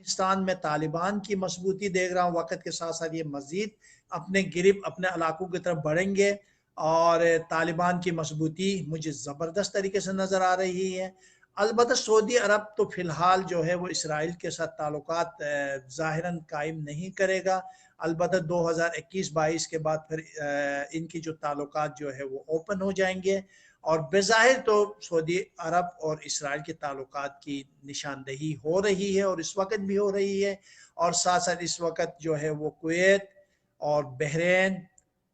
अफगानिस्तान में तालिबान की मजबूती देख रहा हूँ, वक्त के साथ साथ ये मजीद अपने गिरिब अपने इलाकों की तरफ बढ़ेंगे और तालिबान की मजबूती मुझे ज़बरदस्त तरीके से नज़र आ रही है। अलबत्ता सऊदी अरब तो फ़िलहाल जो है वो इसराइल के साथ ताल्लुकात ज़ाहिरन कायम नहीं करेगा। अलबत्ता 2021-22 के बाद फिर इनकी जो ताल्लुकात जो है वो ओपन हो जाएंगे और बेज़ाहिर तो सऊदी अरब और इसराइल के ताल्लुकात की निशानदही हो रही है और इस वक्त भी हो रही है। और साथ साथ इस वक्त जो है वो कुवैत और बहरीन,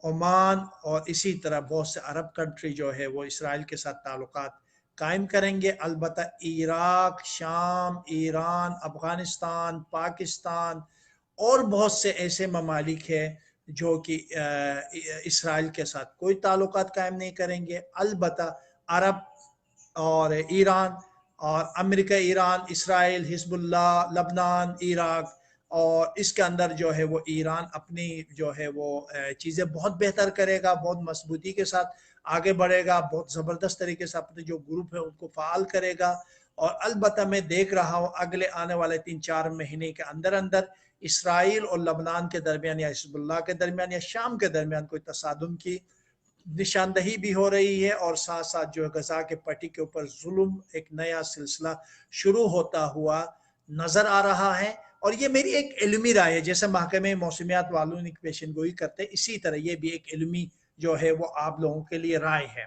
ओमान और इसी तरह बहुत से अरब कंट्री जो है वो इसराइल के साथ ताल्लुकात कायम करेंगे। अलबत्ता इराक, शाम, ईरान, अफगानिस्तान, पाकिस्तान और बहुत से ऐसे ममालिक हैं जो कि इसराइल के साथ कोई ताल्लुकात कायम नहीं करेंगे। अलबत्ता अरब और ईरान और अमेरिका, ईरान, इसराइल, हिजबुल्लाह, लबनान, इराक और इसके अंदर जो है वो ईरान अपनी जो है वो चीज़ें बहुत बेहतर करेगा, बहुत मजबूती के साथ आगे बढ़ेगा, बहुत ज़बरदस्त तरीके से अपने जो ग्रुप है उनको फ़ाल करेगा। और अलबत्ता मैं देख रहा हूँ अगले आने वाले 3-4 महीने के अंदर अंदर इसराइल और लबनान के दरमियान या हिजबुल्लाह के दरमियान या शाम के दरमियान कोई तसादुम की निशानदही भी हो रही है और साथ साथ जो है गजा के पट्टी के ऊपर जुल्म एक नया सिलसिला शुरू होता हुआ नजर आ रहा है। और ये मेरी एक इल्मी राय है, जैसे महकमे मौसमियात वालों ने पेशन गोई करते हैं इसी तरह ये भी एक इल्मी जो है वो आप लोगों के लिए राय है।